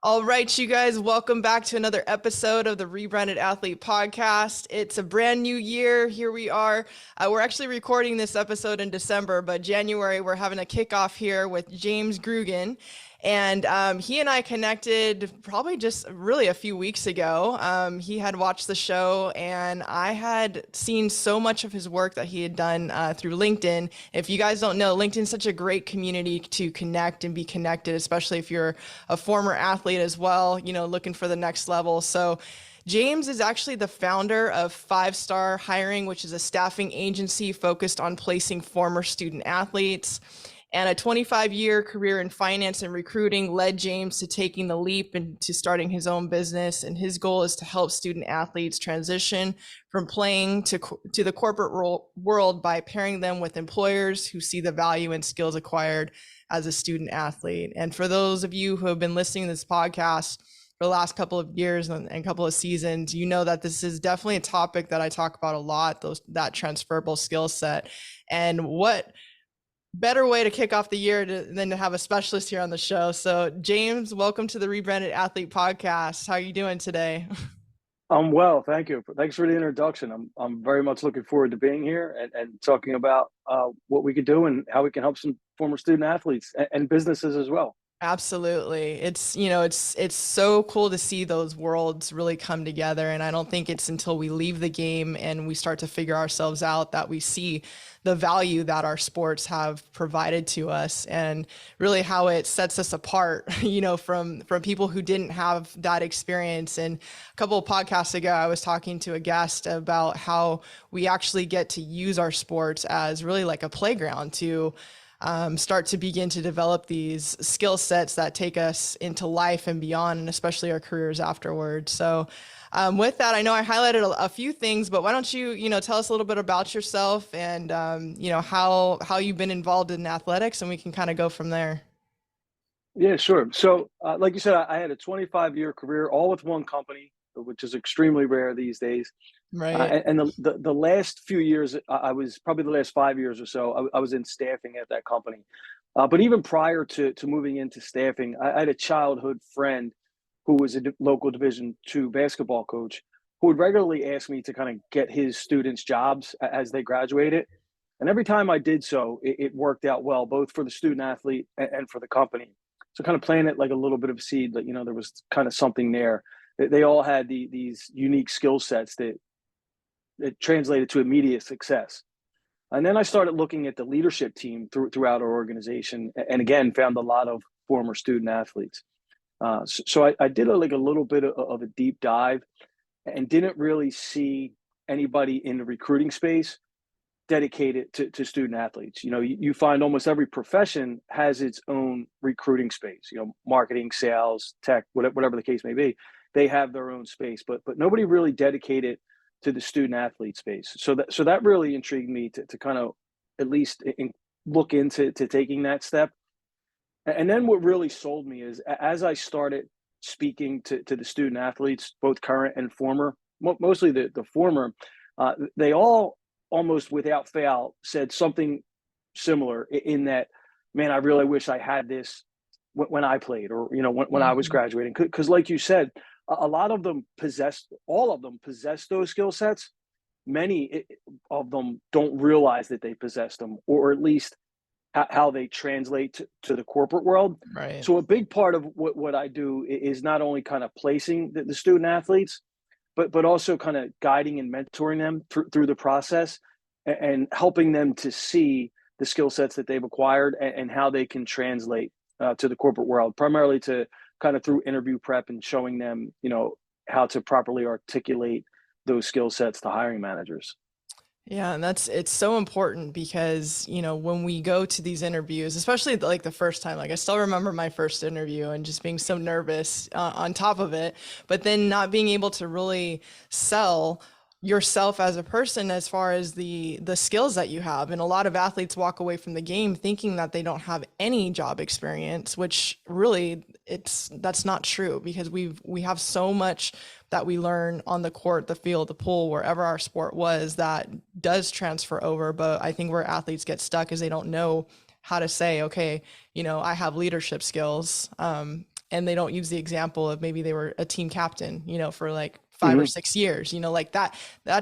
All right, you guys, welcome back to another episode of the Rebranded Athlete Podcast. It's a brand new year. Here we are. We're actually recording this episode in December, but January, we're having a kickoff here with James Grugan. And he and I connected probably just really a few weeks ago. He had watched the show, and I had seen so much of his work that he had done through LinkedIn. If you guys don't know, LinkedIn is such a great community to connect and be connected, especially if you're a former athlete as well, looking for the next level. So James is actually the founder of 5-Star Hiring, which is a staffing agency focused on placing former student athletes. And a 25-year career in finance and recruiting led James to taking the leap into starting his own business. And his goal is to help student athletes transition from playing to the corporate world by pairing them with employers who see the value and skills acquired as a student athlete. And for those of you who have been listening to this podcast for the last couple of years and couple of seasons, you know that this is definitely a topic that I talk about a lot, that transferable skill set. And what better way to kick off the year than to have a specialist here on the show. So James, welcome to the Rebranded Athlete Podcast. How are you doing today? I'm well, thank you. Thanks for the introduction. I'm very much looking forward to being here and talking about what we could do and how we can help some former student athletes and businesses as well. Absolutely. It's so cool to see those worlds really come together. And I don't think it's until we leave the game and we start to figure ourselves out that we see the value that our sports have provided to us and really how it sets us apart, from people who didn't have that experience. And a couple of podcasts ago, I was talking to a guest about how we actually get to use our sports as really like a playground to start to begin to develop these skill sets that take us into life and beyond, and especially our careers afterwards. So with that, I know I highlighted a few things, but why don't you, tell us a little bit about yourself and, how you've been involved in athletics, and we can kind of go from there. Yeah, sure. So, like you said, I had a 25-year career, all with one company, which is extremely rare these days. Right. And the last few years, I was probably the last 5 years or so, I was in staffing at that company. But even prior to moving into staffing, I had a childhood friend who was a local Division II basketball coach who would regularly ask me to kind of get his students jobs as they graduated. And every time I did so, it worked out well, both for the student athlete and for the company. So kind of playing it like a little bit of a seed that, there was kind of something there. They all had these unique skill sets that it translated to immediate success. And then I started looking at the leadership team throughout our organization, and again found a lot of former student athletes. So I did like a little bit of a deep dive, and didn't really see anybody in the recruiting space dedicated to student athletes. You find almost every profession has its own recruiting space. Marketing, sales, tech, whatever the case may be, they have their own space, but nobody really dedicated to the student athlete space. So that really intrigued me to kind of at least look into taking that step. And then what really sold me is as I started speaking to the student athletes, both current and former, mostly the former, they all almost without fail said something similar in that, man, I really wish I had this when I played, or when I was Mhm. graduating, because like you said, a lot of them all of them possess those skill sets. Many of them don't realize that they possess them, or at least how they translate to the corporate world. Right. So a big part of what I do is not only kind of placing the student athletes, but also kind of guiding and mentoring them through the process, and helping them to see the skill sets that they've acquired, and how they can translate to the corporate world, primarily to kind of through interview prep and showing them, how to properly articulate those skill sets to hiring managers. Yeah, and it's so important because, when we go to these interviews, especially like the first time, like I still remember my first interview and just being so nervous on top of it, but then not being able to really sell yourself as a person as far as the skills that you have. And a lot of athletes walk away from the game thinking that they don't have any job experience, which really that's not true, because we have so much that we learn on the court, the field, the pool, wherever our sport was, that does transfer over. But I think where athletes get stuck is they don't know how to say, okay, I have leadership skills. and they don't use the example of maybe they were a team captain, for like 5 or 6 years, like that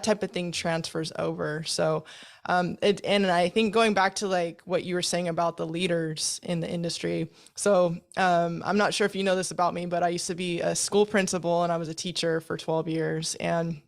type of thing transfers over. So, and I think going back to like what you were saying about the leaders in the industry. So, I'm not sure if you know this about me, but I used to be a school principal and I was a teacher for 12 years. And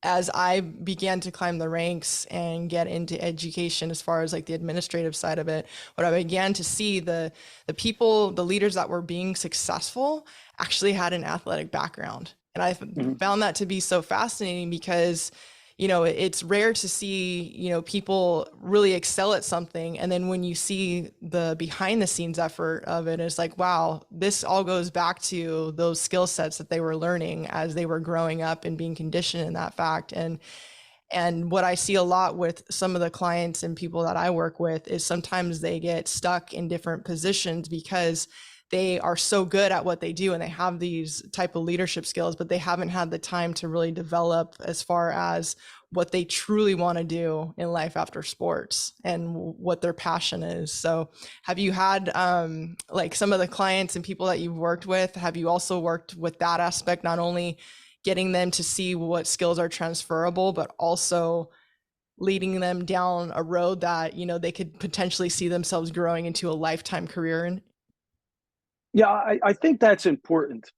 as I began to climb the ranks and get into education as far as like the administrative side of it, what I began to see the people, the leaders that were being successful actually had an athletic background. And I found that to be so fascinating because it's rare to see, people really excel at something. And then when you see the behind the scenes effort of it, it's like, wow, this all goes back to those skill sets that they were learning as they were growing up and being conditioned in that fact. And what I see a lot with some of the clients and people that I work with is sometimes they get stuck in different positions because they are so good at what they do and they have these type of leadership skills, but they haven't had the time to really develop as far as what they truly want to do in life after sports and what their passion is. So have you had like some of the clients and people that you've worked with, have you also worked with that aspect, not only getting them to see what skills are transferable, but also leading them down a road that, they could potentially see themselves growing into a lifetime career in? Yeah, I think that's important.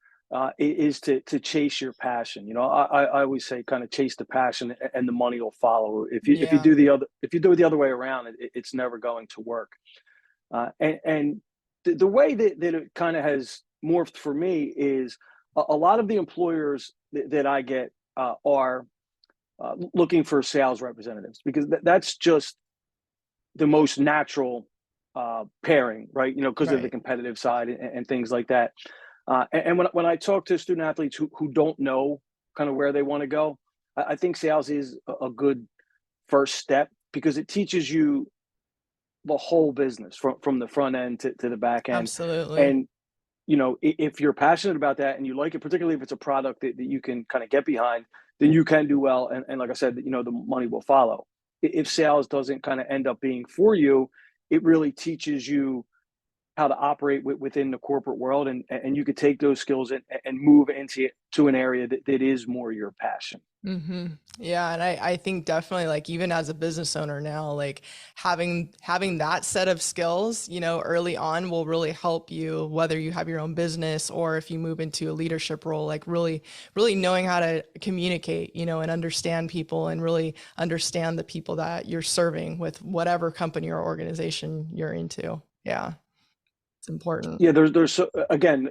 Is to chase your passion. I always say kind of chase the passion, and the money will follow. If you Yeah. do it the other way around, it's never going to work. And the way that it kind of has morphed for me is a lot of the employers that I get are looking for sales representatives, because that's just the most natural pairing, right? Because of the Right. competitive side and things like that. And when I talk to student athletes who don't know kind of where they want to go, I think sales is a good first step, because it teaches you the whole business from the front end to the back end. Absolutely. And if you're passionate about that and you like it, particularly if it's a product that you can kind of get behind, then you can do well. And like I said, the money will follow. If sales doesn't kind of end up being for you, it really teaches you how to operate within the corporate world, and you could take those skills and move into an area that is more your passion. Yeah, and I think definitely like even as a business owner now, like having that set of skills, early on will really help you whether you have your own business or if you move into a leadership role, like really knowing how to communicate, and understand people and really understand the people that you're serving with whatever company or organization you're into. Yeah, it's important. Yeah, there's again,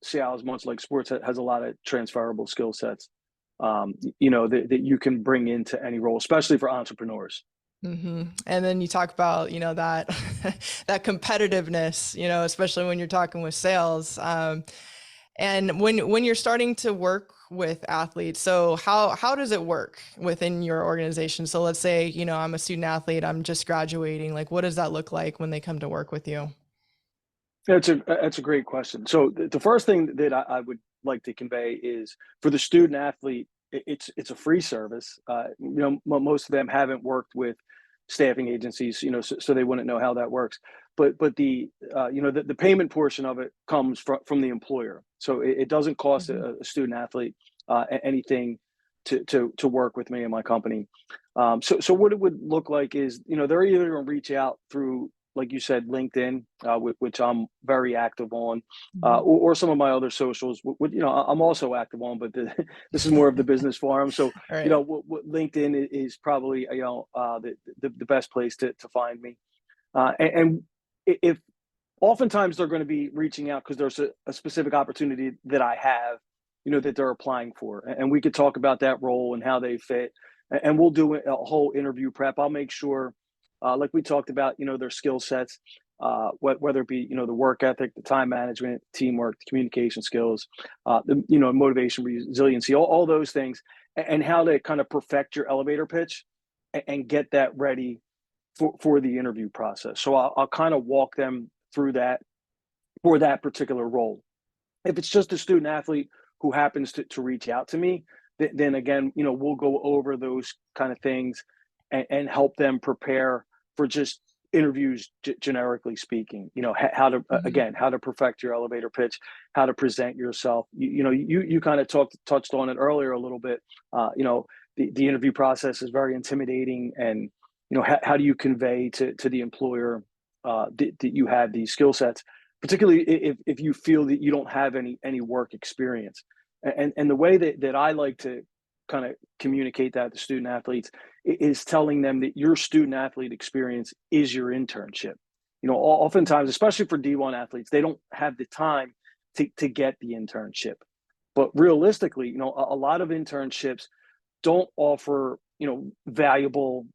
sales, much like sports, has a lot of transferable skill sets, that you can bring into any role, especially for entrepreneurs. And then you talk about, that that competitiveness, especially when you're talking with sales. And when you're starting to work with athletes, so how does it work within your organization? So let's say, I'm a student athlete, I'm just graduating. Like, what does that look like when they come to work with you? That's a great question. So the first thing that I would like to convey is, for the student athlete, it's a free service. Most of them haven't worked with staffing agencies, so they wouldn't know how that works. But the payment portion of it comes from the employer, so it doesn't cost Mhm. a student athlete anything to work with me and my company. So what it would look like is, they're either going to reach out through, like you said, LinkedIn, which I'm very active on, Mhm. or some of my other socials, I'm also active on, but this is more of the business forum. So, Right. LinkedIn is probably, the best place to find me. And if oftentimes they're going to be reaching out because there's a specific opportunity that I have, that they're applying for, and we could talk about that role and how they fit, and we'll do a whole interview prep. I'll make sure, like we talked about, their skill sets, whether it be, the work ethic, the time management, teamwork, the communication skills, the motivation, resiliency, all those things, and how to kind of perfect your elevator pitch and get that ready for the interview process. So I'll kind of walk them through that for that particular role. If it's just a student athlete who happens to reach out to me, then again, we'll go over those kind of things and help them prepare for just interviews, generically speaking, how to, Mhm. again, how to perfect your elevator pitch, how to present yourself. You kind of touched on it earlier a little bit. The interview process is very intimidating, and how do you convey to the employer that you have these skill sets, particularly if you feel that you don't have any work experience. And the way that I like to kind of communicate that to student athletes is telling them that your student athlete experience is your internship. Oftentimes, especially for D1 athletes, they don't have the time to get the internship. But realistically, a lot of internships don't offer, valuable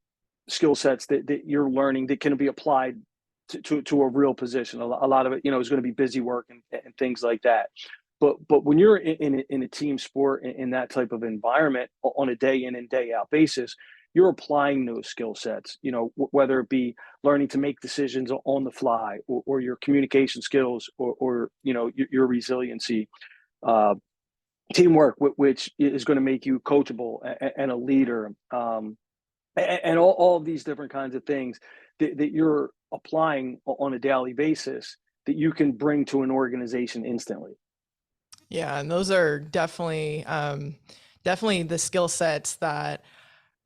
skill sets that you're learning that can be applied to a real position. A lot of it, is going to be busy work and things like that. But when you're in a team sport in that type of environment on a day in and day out basis, you're applying those skill sets, whether it be learning to make decisions on the fly, or your communication skills, or your resiliency, teamwork, which is going to make you coachable and a leader, and all of these different kinds of things that you're applying on a daily basis that you can bring to an organization instantly. Yeah, and those are definitely the skill sets that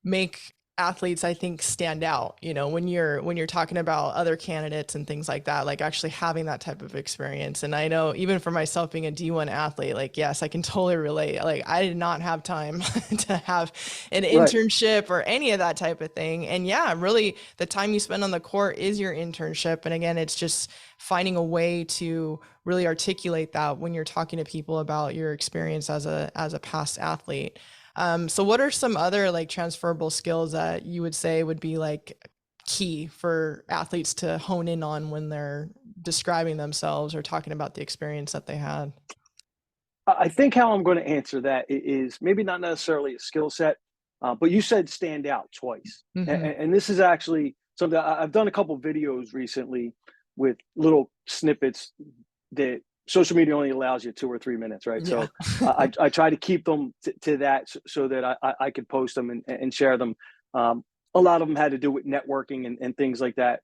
make athletes, I think, stand out, when you're talking about other candidates and things like that, like actually having that type of experience. And I know even for myself being a D1 athlete, like, yes, I can totally relate. Like, I did not have time to have an Right. internship or any of that type of thing. And yeah, really the time you spend on the court is your internship. And again, it's just finding a way to really articulate that when you're talking to people about your experience as a past athlete. So what are some other like transferable skills that you would say would be like key for athletes to hone in on when they're describing themselves or talking about the experience that they had? I think how I'm going to answer that is maybe not necessarily a skill set, but you said stand out twice. And, Hmm. and this is actually something I've done a couple videos recently with little snippets that social media only allows you 2 or 3 minutes, right? Yeah. So I try to keep them to that, so that I could post them and share them. A lot of them had to do with networking and things like that.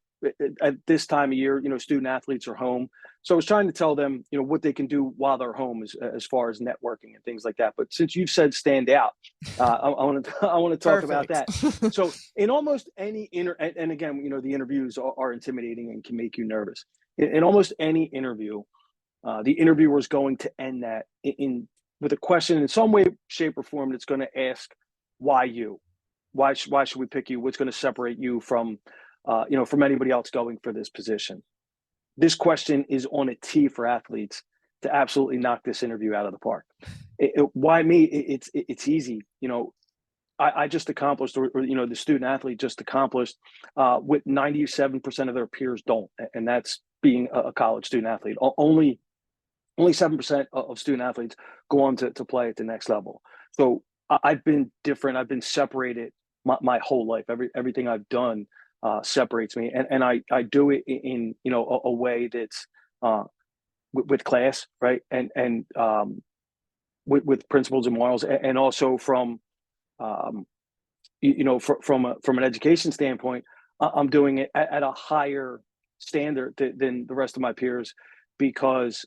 At this time of year, student athletes are home. So I was trying to tell them, what they can do while they're home, as far as networking and things like that. But since you've said stand out, I want to I want to talk about Perfect. that. So in almost any and again, the interviews are intimidating and can make you nervous. In almost any interview, the interviewer is going to end that with a question in some way, shape, or form that's going to ask, why you? Why should we pick you? What's going to separate you from anybody else going for this position? This question is on a tee for athletes to absolutely knock this interview out of the park. Why me? It's easy. I just accomplished, or the student athlete just accomplished, what 97% of their peers don't, and that's being a college student athlete. Only 7% of student athletes go on to play at the next level. So I've been different. I've been separated my whole life. Everything I've done separates me, and I do it in a way that's with class, right, and with principles and morals, and also from um, from an education standpoint. I'm doing it at a higher standard than the rest of my peers, because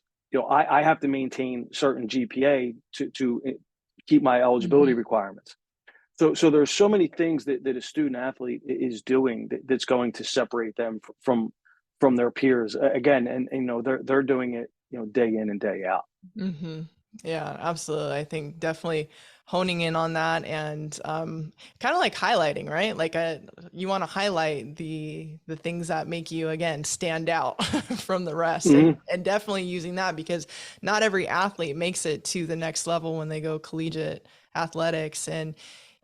I have to maintain certain GPA to keep my eligibility Hmm. requirements. So there's so many things that a student athlete is doing that's going to separate them from their peers, again, and they're doing it, day in and day out. Hmm. Yeah, absolutely. I think definitely honing in on that and kind of like highlighting, right? Like you want to highlight the things that make you again stand out from the rest, Hmm. and definitely using that because not every athlete makes it to the next level when they go collegiate athletics. And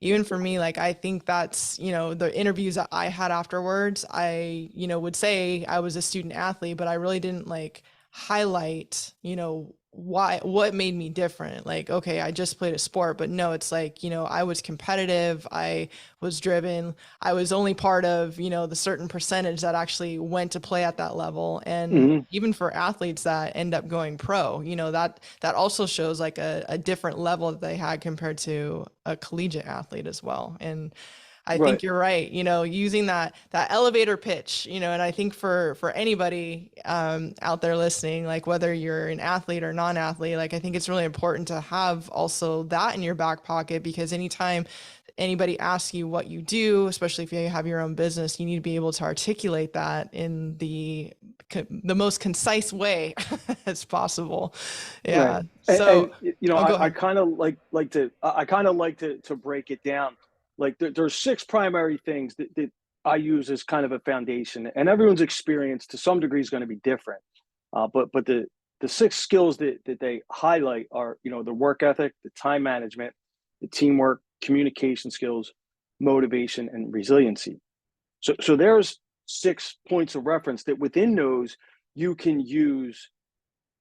even for me, like I think that's, the interviews that I had afterwards, I, would say I was a student athlete, but I really didn't like highlight, what made me different. Like, okay, I just played a sport, but no, it's like, I was competitive, I was driven, I was only part of, the certain percentage that actually went to play at that level. And Hmm. even for athletes that end up going pro, that also shows like a different level that they had compared to a collegiate athlete as well. And I Right. think you're right. Using that elevator pitch, and I think for anybody out there listening, like whether you're an athlete or non-athlete, like I think it's really important to have also that in your back pocket, because anytime anybody asks you what you do, especially if you have your own business, you need to be able to articulate that in the most concise way as possible. Right. Yeah. And So, you know, oh, go I ahead. kind of like to I kind of like to break it down. Like there's six primary things that I use as kind of a foundation, and everyone's experience to some degree is going to be different. But the six skills that they highlight are, the work ethic, the time management, the teamwork, communication skills, motivation, and resiliency. So there's 6 points of reference that within those you can use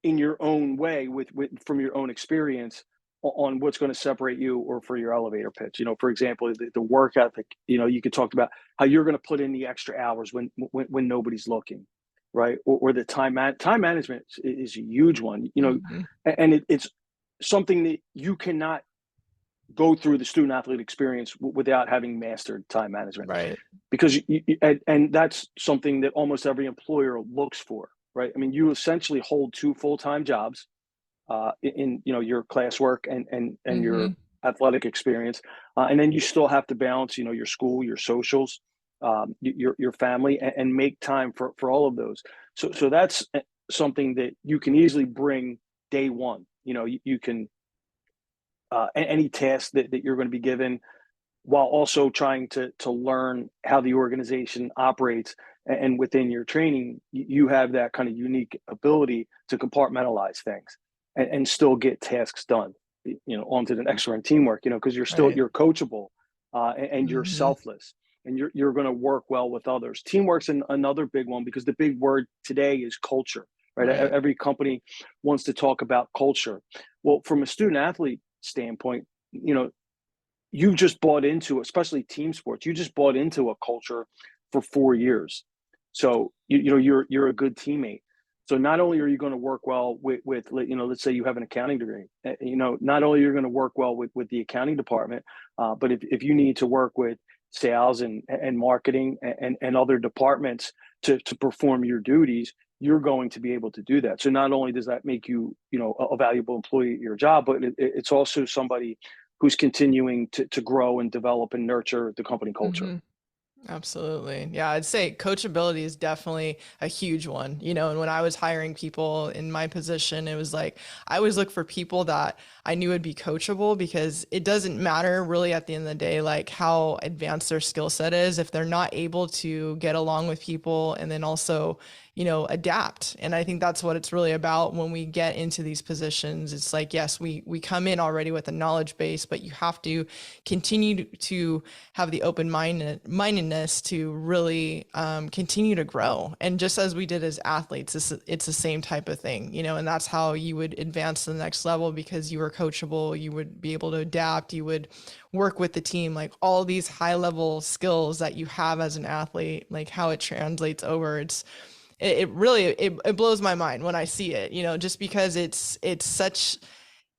in your own way with from your own experience on what's going to separate you or for your elevator pitch. For example, the work ethic. You could talk about how you're going to put in the extra hours when nobody's looking, right? Or the time management is a huge one. Mhm. And it's something that you cannot go through the student athlete experience without having mastered time management, Right. because and that's something that almost every employer looks for, right? I mean, you essentially hold two full-time jobs in your classwork and your Hmm. athletic experience, and then you still have to balance your school, your socials, your family, and make time for all of those. So that's something that you can easily bring day one. You can any task that you're going to be given, while also trying to learn how the organization operates. And within your training, you have that kind of unique ability to compartmentalize things and still get tasks done, onto the next one, teamwork, because Right. you're coachable, and you're Hmm. selfless, and you're going to work well with others. Teamwork's another big one, because the big word today is culture, right? Right. Every company wants to talk about culture. Well, from a student athlete standpoint, you've just bought into, especially team sports, you just bought into a culture for 4 years. So you're a good teammate. So not only are you going to work well with let's say you have an accounting degree, not only you're going to work well with the accounting department, but if you need to work with sales and marketing and other departments to perform your duties, you're going to be able to do that. So not only does that make you, a valuable employee at your job, but it's also somebody who's continuing to grow and develop and nurture the company culture. Hmm. Absolutely. Yeah, I'd say coachability is definitely a huge one. And when I was hiring people in my position, it was like I always look for people that I knew would be coachable, because it doesn't matter really at the end of the day, like how advanced their skill set is, if they're not able to get along with people and then also, adapt. And I think that's what it's really about when we get into these positions. It's like, yes, we come in already with a knowledge base, but you have to continue to have the mindedness to really continue to grow. And just as we did as athletes, it's the same type of thing, and that's how you would advance to the next level, because you were coachable, you would be able to adapt, you would work with the team, like all these high level skills that you have as an athlete, like how it translates over. It really it blows my mind when I see it, just because it's such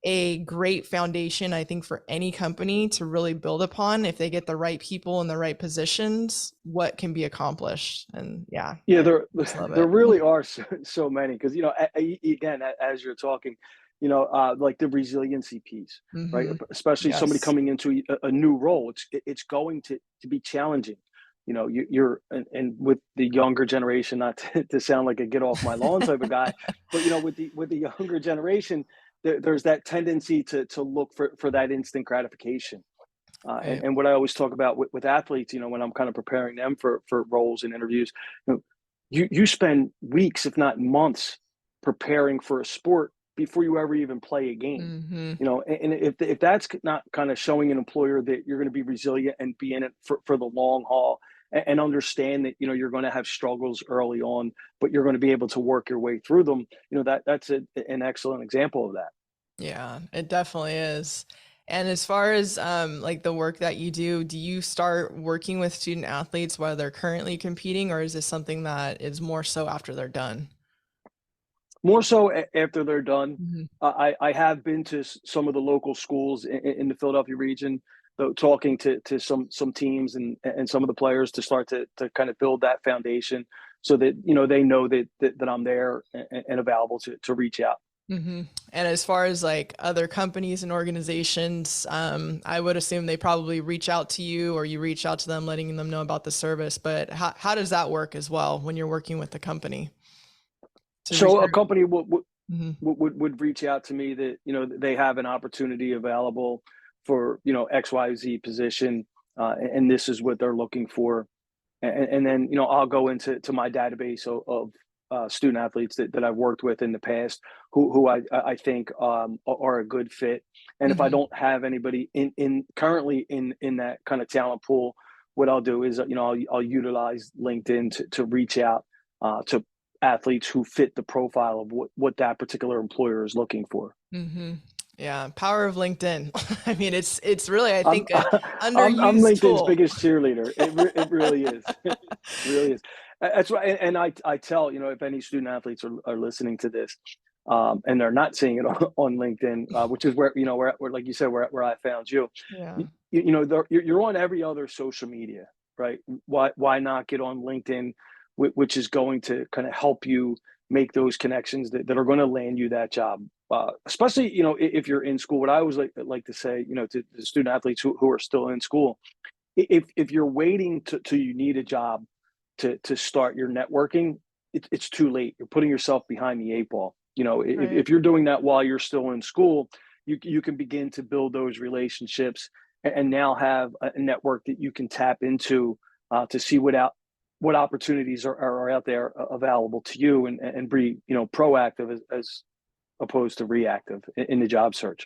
a great foundation, I think, for any company to really build upon if they get the right people in the right positions, what can be accomplished. And yeah, Yeah, I there just love there it. really are so many, because again, as you're talking, like the resiliency piece, right? Hmm. Especially somebody Yes. coming into a new role, it's going to be challenging. You're and with the younger generation, not to sound like a get off my lawn type of guy, but with the younger generation, there's that tendency to look for that instant gratification. And, Right. and what I always talk about with athletes, when I'm kind of preparing them for roles and interviews, you spend weeks, if not months, preparing for a sport before you ever even play a game. Hmm. And if that's not kind of showing an employer that you're going to be resilient and be in it for the long haul, and understand that you're going to have struggles early on, but you're going to be able to work your way through them. That's an excellent example of that. Yeah, it definitely is. And as far as like the work that you do you start working with student athletes while they're currently competing, or is this something that is more so after they're done? More so after they're done. Hmm. I have been to some of the local schools in the Philadelphia region, talking to some teams and some of the players to start to kind of build that foundation so that, they know that I'm there and available to reach out. Mm-hmm. And as far as like other companies and organizations, I would assume they probably reach out to you or you reach out to them, letting them know about the service. But how does that work as well when you're working with the company? To So a recruit? company would Mm-hmm. would reach out to me that, they have an opportunity available for, XYZ position, and this is what they're looking for. And then, I'll go into my database of student athletes that I've worked with in the past who I think are a good fit. And if I Mm-hmm. don't have anybody in currently in that kind of talent pool, what I'll do is, I'll utilize LinkedIn to reach out to athletes who fit the profile of what that particular employer is looking for. Mm-hmm. Yeah, power of LinkedIn. I mean, it's really, I I'm think, a I'm underused LinkedIn's tool. biggest cheerleader. It really is. It really is. That's why, and I tell, if any student athletes are listening to this, and they're not seeing it on LinkedIn, which is where, where like you said, where I found you. Yeah. You're on every other social media, right? Why not get on LinkedIn, which is going to kind of help you make those connections that are going to land you that job. Especially, if you're in school. What I always like to say, to the student athletes who are still in school, if you're waiting till you need a job to start your networking, it's too late. You're putting yourself behind the eight ball. Right. If you're doing that while you're still in school, you can begin to build those relationships and now have a network that you can tap into to see what opportunities are out there available to you and be, proactive as opposed to reactive in the job search.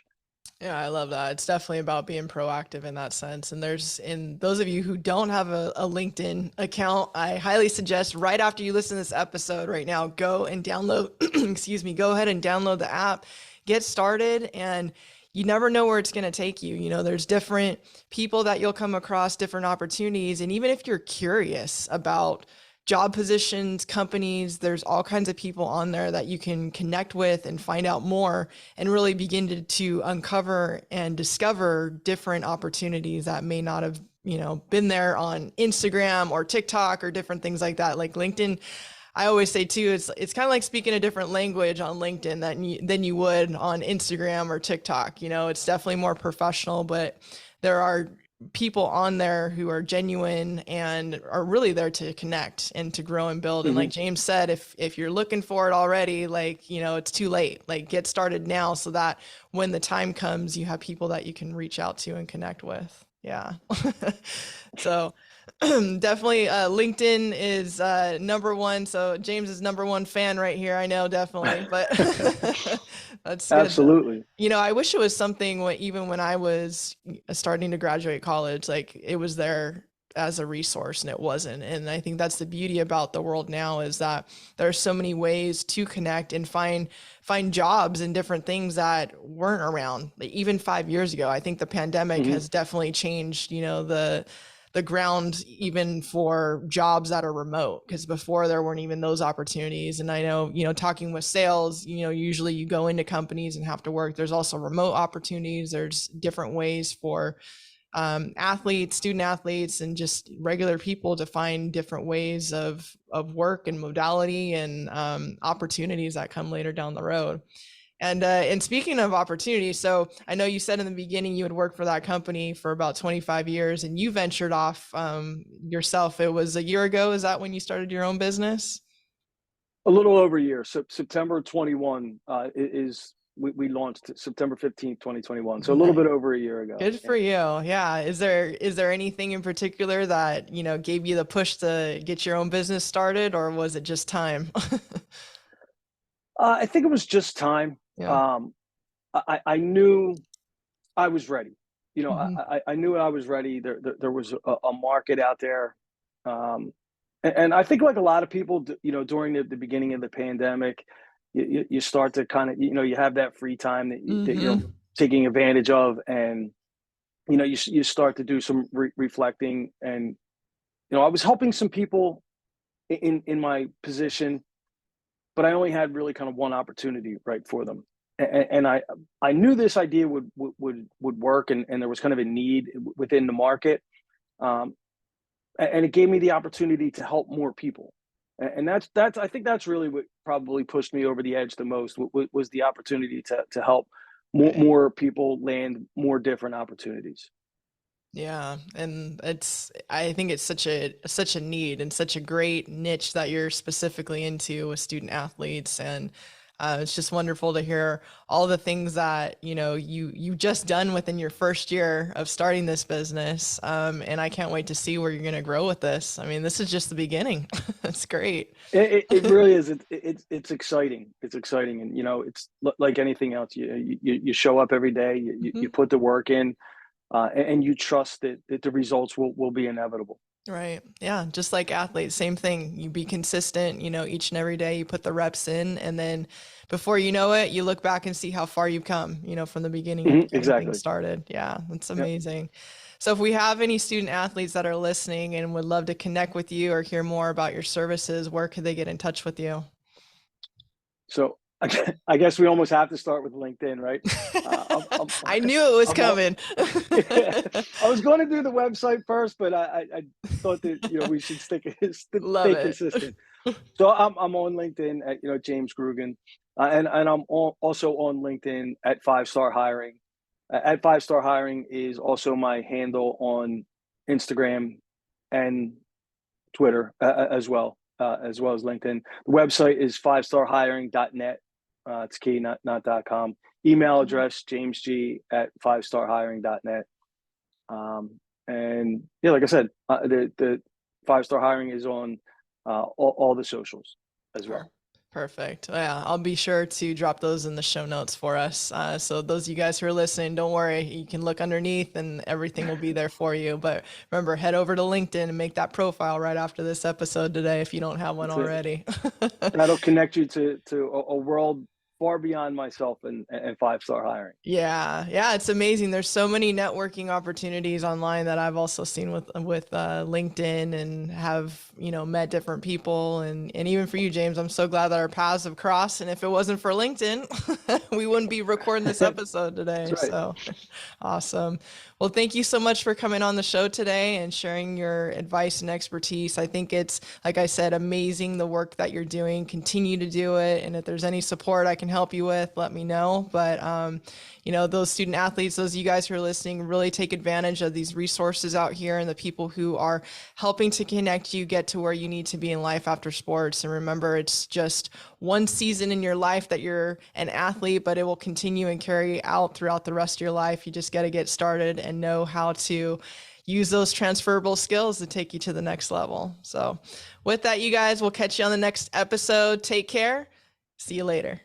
Yeah, I love that. It's definitely about being proactive in that sense. And in those of you who don't have a LinkedIn account, I highly suggest right after you listen to this episode right now, go and download, excuse me, go ahead and download the app, get started, and you never know where it's going to take you. There's different people that you'll come across, different opportunities. And even if you're curious about job positions, companies, there's all kinds of people on there that you can connect with and find out more and really begin to uncover and discover different opportunities that may not have, been there on Instagram or TikTok or different things like that. Like LinkedIn, I always say too, it's kind of like speaking a different language on LinkedIn than you would on Instagram or TikTok. It's definitely more professional, but there are people on there who are genuine and are really there to connect and to grow and build. And like Hmm. James said, if you're looking for it already, like, it's too late. Like get started now so that when the time comes, you have people that you can reach out to and connect with. Yeah. So definitely LinkedIn is number one. So James is number one fan right here. I know, definitely. But that's good though. Absolutely. I wish it was something even when I was starting to graduate college, like it was there as a resource and it wasn't. And I think that's the beauty about the world now is that there are so many ways to connect and find jobs and different things that weren't around like, even 5 years ago. I think the pandemic Hmm. has definitely changed, the ground even for jobs that are remote because before there weren't even those opportunities. And I know, talking with sales, usually you go into companies and have to work. There's also remote opportunities. There's different ways for athletes, student athletes, and just regular people to find different ways of work and modality and opportunities that come later down the road. And speaking of opportunities, so I know you said in the beginning you had worked for that company for about 25 years and you ventured off yourself. It was a year ago. Is that when you started your own business? A little over a year. So September 21 is we launched September 15th, 2021. So a little Nice. bit over a year ago. Good Yeah. for you. Yeah. Is there anything in particular that, gave you the push to get your own business started, or was it just time? I think it was just time. Yeah. Um, I knew I was ready. Hmm. I knew I was ready. There was a market out there. And I think like a lot of people, during the beginning of the pandemic, you start to kind of, you have that free time that you're Hmm. taking advantage of. And, you start to do some reflecting. And, I was helping some people in my position, but I only had really kind of one opportunity right for them. and I knew this idea would work, and there was kind of a need within the market, um, and it gave me the opportunity to help more people, and that's I think that's really what probably pushed me over the edge the most, was the opportunity to help Right. more people land more different opportunities. Yeah, and I think it's such a need and such a great niche that you're specifically into with student athletes, and it's just wonderful to hear all the things that you just done within your first year of starting this business. And I can't wait to see where you're going to grow with this. I mean, this is just the beginning. That's great. It really is. It's exciting. It's exciting, and it's like anything else. You show up every day. You Mhm. put the work in, and you trust that the results will be inevitable. Right. Yeah. Just like athletes, same thing. You be consistent, each and every day you put the reps in, and then before you know it, you look back and see how far you've come, from the beginning of getting things Exactly. started. Yeah. That's Yeah. amazing. So if we have any student athletes that are listening and would love to connect with you or hear more about your services, where could they get in touch with you? So I guess we almost have to start with LinkedIn, right? I knew it was I'm all, coming. yeah, I was going to do the website first, but I thought that we should Love stay it. consistent. So I'm on LinkedIn at James Grugan, and I'm also on LinkedIn at Five Star Hiring. At Five Star Hiring is also my handle on Instagram and Twitter, as well as LinkedIn. The website is fivestarhiring.net. It's key, not .com. Email address jamesg at fivestarhiring.net. And yeah, like I said, the Five Star Hiring is on all the socials as Per- well. Perfect. Yeah, I'll be sure to drop those in the show notes for us. So those of you guys who are listening, don't worry, you can look underneath and everything will be there for you. But remember, head over to LinkedIn and make that profile right after this episode today if you don't have one That's it. already. That'll connect you to a world far beyond myself and Five Star Hiring. Yeah, yeah, it's amazing. There's so many networking opportunities online that I've also seen with LinkedIn, and have met different people, and even for you, James, I'm so glad that our paths have crossed. And if it wasn't for LinkedIn, we wouldn't be recording this episode today. That's right. So awesome. Well, thank you so much for coming on the show today and sharing your advice and expertise. I think it's, like I said, amazing the work that you're doing. Continue to do it, and if there's any support I can help you with, let me know. But those student athletes, those of you guys who are listening, really take advantage of these resources out here and the people who are helping to connect you get to where you need to be in life after sports. And remember, it's just one season in your life that you're an athlete, but it will continue and carry out throughout the rest of your life. You just got to get started and know how to use those transferable skills to take you to the next level. So with that, you guys, we'll catch you on the next episode. Take care. See you later.